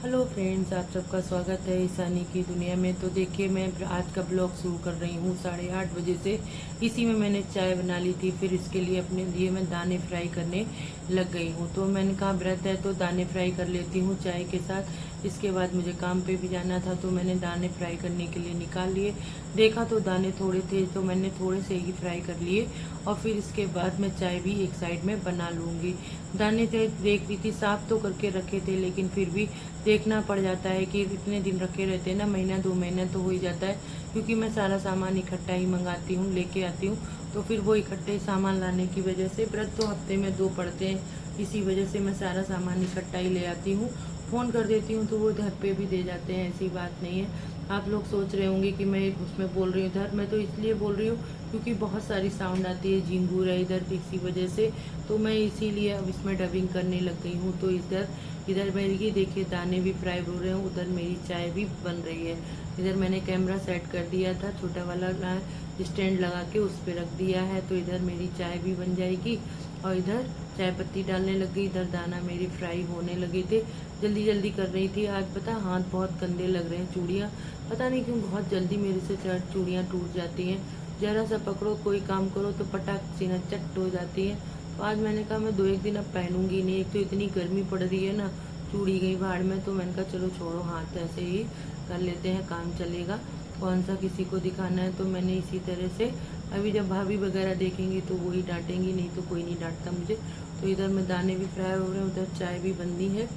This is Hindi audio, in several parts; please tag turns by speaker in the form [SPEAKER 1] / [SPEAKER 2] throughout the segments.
[SPEAKER 1] हेलो फ्रेंड्स, आप सबका स्वागत है ईशानी की दुनिया में। तो देखिए, मैं आज का ब्लॉग शुरू कर रही हूँ 8:30 बजे से। इसी में मैंने चाय बना ली थी, फिर इसके लिए अपने लिए मैं दाने फ्राई करने लग गई हूँ। तो मैंने कहा व्रत है तो दाने फ्राई कर लेती हूँ चाय के साथ। इसके बाद मुझे काम पे भी जाना था, तो मैंने दाने फ्राई करने के लिए निकाल लिए। देखा तो दाने थोड़े थे, तो मैंने थोड़े से ही फ्राई कर लिए और फिर इसके बाद मैं चाय भी एक साइड में बना लूँगी। दाने थे, देख रही थी, साफ तो करके रखे थे, लेकिन फिर भी देखना पड़ जाता है कि इतने दिन रखे रहते हैं ना, महीना 2 महीना तो हो ही जाता है। क्योंकि मैं सारा सामान इकट्ठा ही मंगाती हूँ, लेके आती हूँ। तो फिर वो इकट्ठे सामान लाने की वजह से, व्रत तो हफ्ते में 2 पड़ते हैं, इसी वजह से मैं सारा सामान इकट्ठा ही ले आती हूँ। फ़ोन कर देती हूँ तो वो घर पे भी दे जाते हैं, ऐसी बात नहीं है। आप लोग सोच रहे होंगे कि मैं उसमें बोल रही हूँ इधर, मैं तो इसलिए बोल रही हूँ क्योंकि बहुत सारी साउंड आती है, झिंगूर है इधर, इसी वजह से। तो मैं इसीलिए अब इसमें डबिंग करने लग गई हूँ। तो इधर इधर मेरी देखिए दाने भी फ्राई हो रहे हैं, उधर मेरी चाय भी बन रही है। इधर मैंने कैमरा सेट कर दिया था, छोटा वाला स्टैंड लगा के उस पर रख दिया है। तो इधर मेरी चाय भी बन जाएगी और इधर चाय पत्ती डालने लग गई। इधर दाना मेरी फ्राई होने लगे थे, जल्दी जल्दी कर रही थी। आज पता हाथ बहुत गंदे लग रहे हैं, चूड़ियाँ पता नहीं क्यों बहुत जल्दी मेरे से चूड़ियाँ टूट जाती हैं। जरा सा पकड़ो, कोई काम करो तो पटाख सीना चट हो जाती है। तो आज मैंने कहा मैं 2 एक दिन अब पहनूंगी नहीं, एक तो इतनी गर्मी पड़ रही है ना, चूड़ी गई भाड़ में। तो मैंने कहा चलो छोड़ो, हाथ ऐसे ही कर लेते हैं, काम चलेगा। कौन सा किसी को दिखाना है। तो मैंने इसी तरह से, अभी जब भाभी वगैरह देखेंगी तो वही डांटेंगी, नहीं तो कोई नहीं डांटता मुझे। तो इधर में दाने भी फ्राई हो रहे हैं, उधर चाय भी बननी है।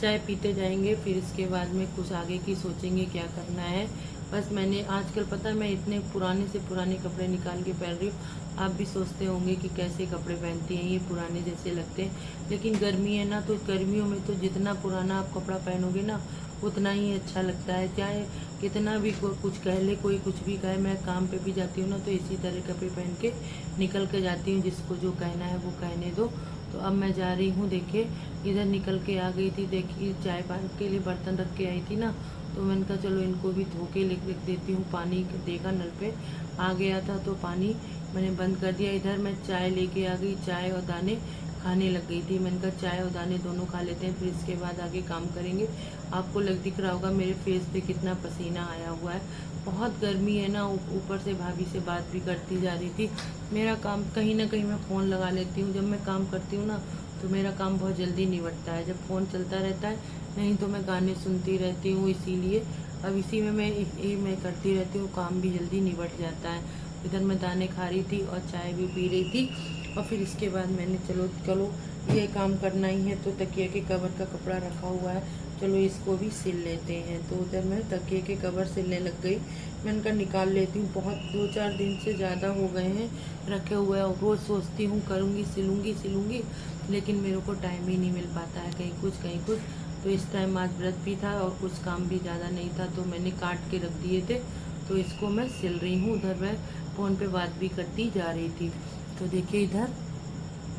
[SPEAKER 1] चाय पीते जाएंगे, फिर इसके बाद में कुछ आगे की सोचेंगे क्या करना है। बस मैंने आजकल पता है मैं इतने पुराने से पुराने कपड़े निकाल के पहन रही हूँ। आप भी सोचते होंगे कि कैसे कपड़े पहनती हैं, ये पुराने जैसे लगते हैं। लेकिन गर्मी है ना, तो गर्मियों में तो जितना पुराना आप कपड़ा पहनोगे ना, उतना ही अच्छा लगता है। चाहे कितना भी कुछ कह ले, कोई कुछ भी कहे, मैं काम पे भी जाती हूँ ना तो इसी तरह कपड़े पहन के निकल के जाती हूँ। जिसको जो कहना है वो कहने दो। तो अब मैं जा रही हूँ। देखिए इधर निकल के आ गई थी, देखिए चाय पानी के लिए बर्तन रख के आई थी ना, तो मैंने कहा चलो इनको भी धो के लिख देती हूँ। पानी देखा नल पे आ गया था तो पानी मैंने बंद कर दिया। इधर मैं चाय लेके आ गई, चाय और दाने खाने लग गई थी। मैंने कहा चाय और दाने दोनों खा लेते हैं, फिर इसके बाद आगे काम करेंगे। आपको दिख रहा होगा मेरे फेस पे कितना पसीना आया हुआ है, बहुत गर्मी है ना। ऊपर से भाभी से बात भी करती जा रही थी। मेरा काम कहीं ना कहीं मैं फ़ोन लगा लेती हूँ, जब मैं काम करती हूँ ना तो मेरा काम बहुत जल्दी निपटता है, जब फ़ोन चलता रहता है। नहीं तो मैं गाने सुनती रहती हूँ, इसीलिए अब इसी में मैं करती रहती हूँ, काम भी जल्दी निपट जाता है। इधर मैं दाने खा रही थी और चाय भी पी रही थी। और फिर इसके बाद मैंने चलो चलो ये काम करना ही है। तो तकिए के कवर का कपड़ा रखा हुआ है, चलो इसको भी सिल लेते हैं। तो उधर मैं तकिए के कवर सिलने लग गई। मैंने कहा निकाल लेती हूँ, बहुत 2 4 दिन से ज़्यादा हो गए हैं रखे हुए हैं। रोज़ सोचती हूँ करूँगी, सिलूँगी सिलूँगी, लेकिन मेरे को टाइम ही नहीं मिल पाता है, कहीं कुछ कहीं कुछ। तो इस टाइम आज व्रत भी था और कुछ काम भी ज़्यादा नहीं था, तो मैंने काट के रख दिए थे। तो इसको मैं सिल रही हूँ। उधर मैं फ़ोन पे बात भी करती जा रही थी। तो देखिए इधर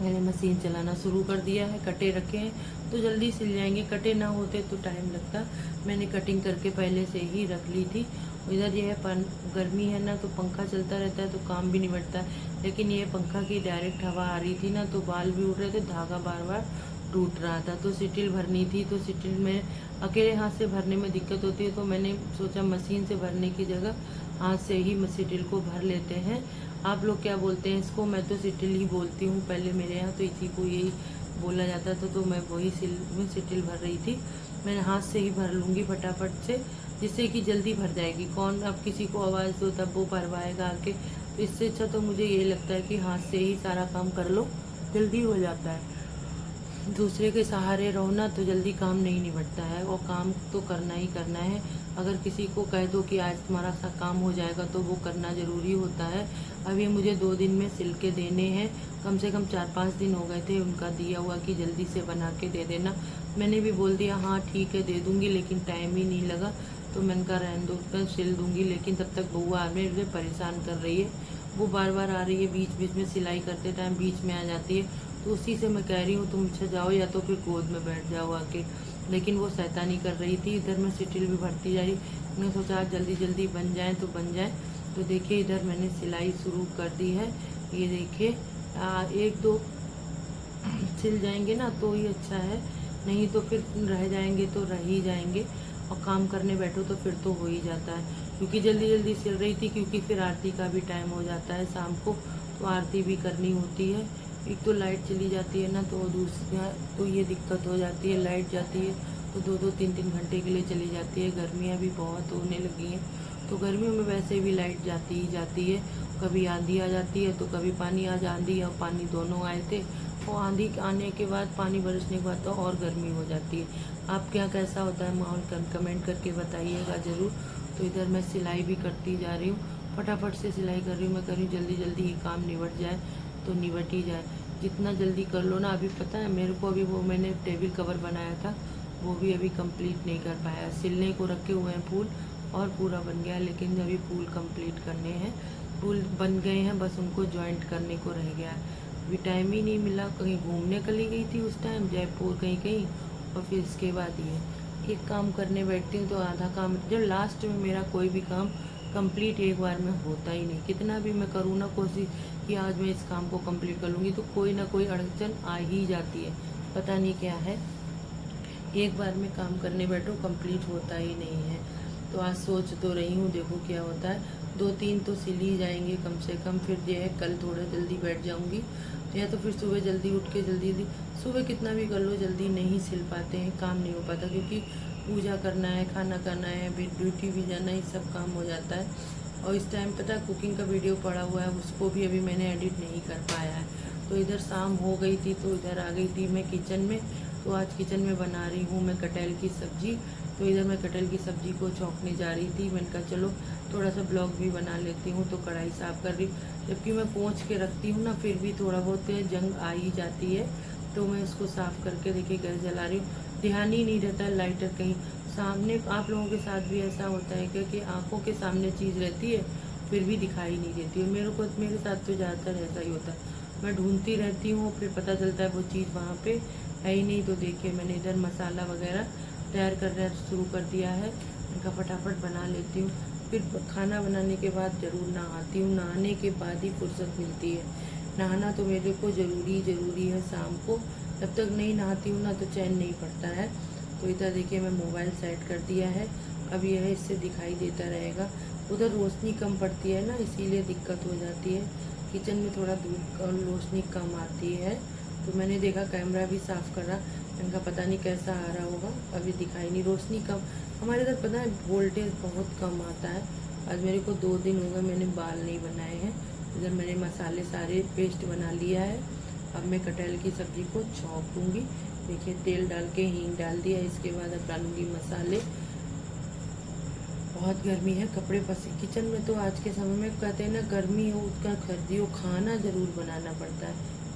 [SPEAKER 1] मैंने मशीन चलाना शुरू कर दिया है। कटे रखे हैं तो जल्दी सिल जाएंगे, कटे ना होते तो टाइम लगता। मैंने कटिंग करके पहले से ही रख ली थी। इधर ये है गर्मी है ना, तो पंखा चलता रहता है तो काम भी निपटता है। लेकिन ये पंखा की डायरेक्ट हवा आ रही थी ना, तो बाल भी उड़ रहे थे, धागा बार बार टूट रहा था। तो सिटिल भरनी थी, तो सिटिल में अकेले हाथ से भरने में दिक्कत होती है, तो मैंने सोचा मशीन से भरने की जगह हाथ से ही सिटिल को भर लेते हैं। आप लोग क्या बोलते हैं इसको, मैं तो सिटिल ही बोलती हूँ। पहले मेरे यहाँ तो इसी को यही बोला जाता था, तो मैं वही सिटिल भर रही थी। मैं हाथ से ही भर लूँगी फटाफट से, जिससे कि जल्दी भर जाएगी। कौन अब किसी को आवाज़ दो तब वो भरवाएगा आके। तो इससे अच्छा तो मुझे ये लगता है कि हाथ से ही सारा काम कर लो, जल्दी हो जाता है। दूसरे के सहारे रहो ना तो जल्दी काम नहीं निपटता है, और काम तो करना ही करना है। अगर किसी को कह दो कि आज तुम्हारा सा काम हो जाएगा तो वो करना ज़रूरी होता है। अब ये मुझे 2 दिन में सिल के देने हैं, कम से कम 4 5 दिन हो गए थे उनका दिया हुआ कि जल्दी से बना के दे देना। मैंने भी बोल दिया हाँ ठीक है दे दूँगी, लेकिन टाइम ही नहीं लगा। तो मैंने कहा रहने दो, कल सिल दूँगी। लेकिन तब तक बउआ मुझे परेशान कर रही है, वो बार बार आ रही है, बीच बीच में सिलाई करते टाइम बीच में आ जाती है। तो उसी से मैं कह रही हूँ तुम अच्छा जाओ या तो फिर गोद में बैठ जाओ आके, लेकिन वो शैतानी कर रही थी। इधर मैं सिटिल भी भरती जा रही। मैंने सोचा आज जल्दी जल्दी बन जाए तो बन जाए। तो देखिए इधर मैंने सिलाई शुरू कर दी है। ये देखिए 1 2 सिल जाएंगे ना तो ही अच्छा है। नहीं तो फिर रह जाएंगे तो रह ही जाएंगे, और काम करने बैठो तो फिर तो हो ही जाता है। क्योंकि जल्दी जल्दी सिल रही थी, क्योंकि फिर आरती का भी टाइम हो जाता है शाम को, तो आरती भी करनी होती है। एक तो लाइट चली जाती है ना, तो दूसरा तो ये दिक्कत हो जाती है, लाइट जाती है तो 2-2 3-3 घंटे के लिए चली जाती है। गर्मियाँ भी बहुत होने लगी हैं, तो गर्मियों में वैसे भी लाइट जाती ही जाती है। कभी आंधी आ जाती है तो कभी पानी आंधी और पानी दोनों आए थे, और आंधी आने के बाद पानी बरसने के बाद तो और गर्मी हो जाती है। आपके यहाँ कैसा होता है माहौल, कमेंट करके बताइएगा ज़रूर। तो इधर मैं सिलाई भी करती जा रही हूँ, फटाफट से सिलाई कर रही हूँ। मैं कर रही हूँ जल्दी जल्दी ये काम निबट जाए तो निबट ही जाए, जितना जल्दी कर लो ना। अभी पता है मेरे को, अभी वो मैंने टेबल कवर बनाया था, वो भी अभी कंप्लीट नहीं कर पाया। सिलने को रखे हुए हैं फूल और पूरा बन गया, लेकिन अभी फूल कंप्लीट करने हैं। फूल बन गए हैं, बस उनको जॉइंट करने को रह गया है। अभी टाइम ही नहीं मिला, कहीं घूमने चली गई थी उस टाइम, जयपुर कहीं कहीं, और फिर इसके बाद ये एक काम करने बैठती हूँ तो आधा काम, जब लास्ट में मेरा कोई भी काम कंप्लीट एक बार में होता ही नहीं। कितना भी मैं करूँ ना कोशिश कि आज मैं इस काम को कंप्लीट कर लूँगी, तो कोई ना कोई अड़चन आ ही जाती है, पता नहीं क्या है। एक बार में काम करने बैठो कंप्लीट होता ही नहीं है। तो आज सोच तो रही हूँ, देखो क्या होता है। 2-3 तो सिल ही जाएंगे कम से कम, फिर जो है कल थोड़ा जल्दी बैठ जाऊँगी, या तो फिर सुबह जल्दी उठ के जल्दी सुबह कितना भी कर लो जल्दी नहीं सिल पाते हैं, काम नहीं हो पाता, क्योंकि पूजा करना है, खाना करना है, फिर ड्यूटी भी जाना है, सब काम हो जाता है। और इस टाइम पता है कुकिंग का वीडियो पड़ा हुआ है, उसको भी अभी मैंने एडिट नहीं कर पाया है। तो इधर शाम हो गई थी तो इधर आ गई थी मैं किचन में। तो आज किचन में बना रही हूँ मैं कटहल की सब्ज़ी। तो इधर मैं कटहल की सब्ज़ी को छौंकने जा रही थी। मैंने कहा चलो थोड़ा सा ब्लॉग भी बना लेती हूँ। तो कढ़ाई साफ़ कर रही, जबकि मैं पोंछ के रखती हूँ ना, फिर भी थोड़ा बहुत जंग आ ही जाती है। तो मैं इसको साफ़ करके देखिए गैस जला रही हूँ। ध्यान ही नहीं रहता लाइटर कहीं सामने। आप लोगों के साथ भी ऐसा होता है क्या कि आँखों के सामने चीज़ रहती है फिर भी दिखाई नहीं देती है? मेरे साथ तो ज़्यादातर ऐसा ही होता है। मैं ढूंढती रहती हूँ, फिर पता चलता है वो चीज़ वहाँ पे है ही नहीं। तो देखिए मैंने इधर मसाला वगैरह तैयार करना शुरू कर दिया है। इनका फटाफट बना लेती हूँ। फिर खाना बनाने के बाद ज़रूर नहाती हूँ, नहाने के बाद ही फुर्सत मिलती है। नहाना तो मेरे को ज़रूरी है शाम को। जब तक नहीं नहाती हूँ ना तो चैन नहीं पड़ता है। तो इधर देखिए मैं मोबाइल सेट कर दिया है, अब यह है इससे दिखाई देता रहेगा। उधर रोशनी कम पड़ती है ना, इसीलिए दिक्कत हो जाती है। किचन में थोड़ा धूप और रोशनी कम आती है। तो मैंने देखा कैमरा भी साफ़ करा, इनका पता नहीं कैसा आ रहा होगा, अभी दिखाई नहीं, रोशनी कम। हमारे इधर पता है वोल्टेज बहुत कम आता है। आज मेरे को 2 दिन हो गए मैंने बाल नहीं बनाए हैं। इधर मैंने मसाले सारे पेस्ट बना लिया है। अब मैं कटहल की सब्ज़ी को छौंक दूँगी। देखिए तेल डाल के हींग डाल दिया, इसके बाद अब डालूँगी मसाले। बहुत गर्मी है, कपड़े पसी किचन में। तो आज के समय में कहते हैं ना, गर्मी हो उसका सर्दी हो, खाना ज़रूर बनाना पड़ता है,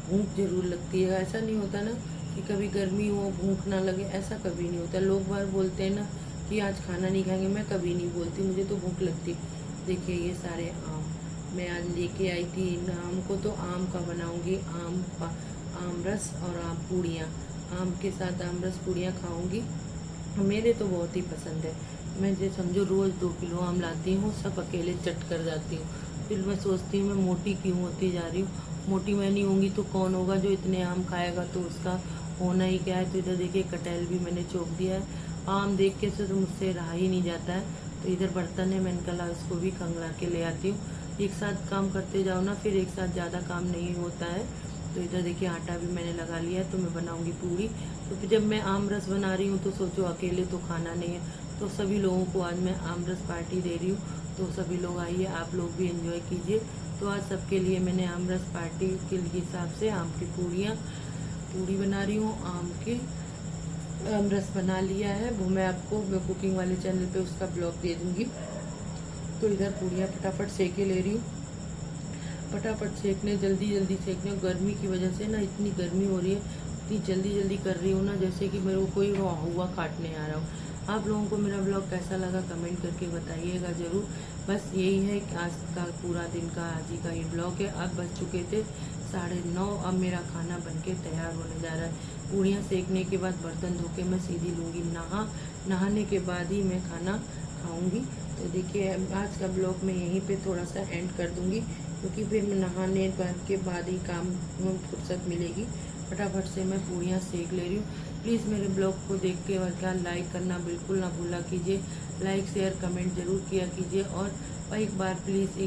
[SPEAKER 1] भूख ज़रूर लगती है। ऐसा नहीं होता ना कि कभी गर्मी हो भूख ना लगे, ऐसा कभी नहीं होता। लोग बार बोलते हैं ना कि आज खाना नहीं खाएंगे, मैं कभी नहीं बोलती, मुझे तो भूख लगती। देखिए ये सारे आम मैं आज लेके आई थी। इन आम को तो आम का बनाऊँगी, आम रस और आम पूड़ियाँ। आम के साथ आम रस पूड़ियाँ खाऊँगी, मेरे तो बहुत ही पसंद है। मैं जो समझो रोज़ 2 किलो आम लाती हूँ, सब अकेले चट कर जाती हूँ। फिर मैं सोचती हूँ मैं मोटी क्यों होती जा रही हूँ। मोटी मैं नहीं होंगी तो कौन होगा जो इतने आम खाएगा, तो उसका होना ही क्या है। तो इधर देखिए कटहल भी मैंने चोक दिया है। आम देख के से तो मुझसे रहा ही नहीं जाता है। तो इधर बर्तन है, मैंने कहा इसको भी खंगला के ले आती हूँ। एक साथ काम करते जाओ ना, फिर एक साथ ज़्यादा काम नहीं होता है। तो इधर देखिए आटा भी मैंने लगा लिया है। तो मैं बनाऊँगी पूड़ी। तो जब मैं आम रस बना रही हूँ तो सोचो अकेले तो खाना नहीं है, तो सभी लोगों को आज मैं आम रस पार्टी दे रही हूँ। तो सभी लोग आइए, आप लोग भी एंजॉय कीजिए। तो आज सबके लिए मैंने आम रस पार्टी के हिसाब से आम की पूड़ी बना रही हूँ। आम रस बना लिया है, वो मैं आपको कुकिंग वाले चैनल पे उसका ब्लॉग दे दूँगी। तो इधर पूड़ियाँ फटाफट सेके ले रही हूँ, फटाफट सेकने, जल्दी सेकने। गर्मी की वजह से ना इतनी गर्मी हो रही है, इतनी जल्दी कर रही हूँ ना, जैसे कि मेरे को कोई हुआ काटने आ रहा हो। आप लोगों को मेरा ब्लॉग कैसा लगा कमेंट करके बताइएगा ज़रूर। बस यही है कि आज का पूरा दिन का आज ही का ये ब्लॉग है। अब बज चुके थे 9:30, अब मेरा खाना बनके तैयार होने जा रहा है। पूड़ियाँ सेकने के बाद बर्तन धो के मैं सीधी लूँगी नहाने के बाद ही मैं खाना खाऊँगी। तो देखिए आज का ब्लॉग मैं यहीं पे थोड़ा सा एंड कर दूँगी, क्योंकि फिर मैं नहाने के बाद ही काम में फुर्सत मिलेगी। फटाफट से मैं पूड़ियाँ सेक ले रही हूँ। प्लीज़ मेरे ब्लॉग को देख के और क्या लाइक करना बिल्कुल ना भूला कीजिए। लाइक शेयर कमेंट ज़रूर किया कीजिए। और एक बार प्लीज़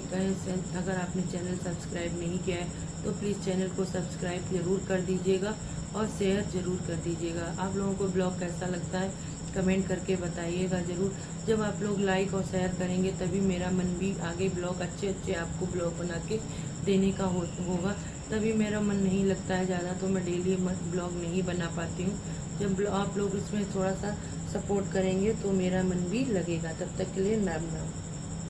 [SPEAKER 1] अगर आपने चैनल सब्सक्राइब नहीं किया है तो प्लीज़ चैनल को सब्सक्राइब ज़रूर कर दीजिएगा और शेयर ज़रूर कर दीजिएगा। आप लोगों को ब्लॉग कैसा लगता है कमेंट करके बताइएगा ज़रूर। जब आप लोग लाइक और शेयर करेंगे तभी मेरा मन भी आगे ब्लॉग अच्छे अच्छे आपको ब्लॉग बना के देने का होगा। तभी मेरा मन नहीं लगता है ज़्यादा, तो मैं डेली ब्लॉग नहीं बना पाती हूँ। जब आप लोग इसमें थोड़ा सा सपोर्ट करेंगे तो मेरा मन भी लगेगा। तब तक के लिए राम राम।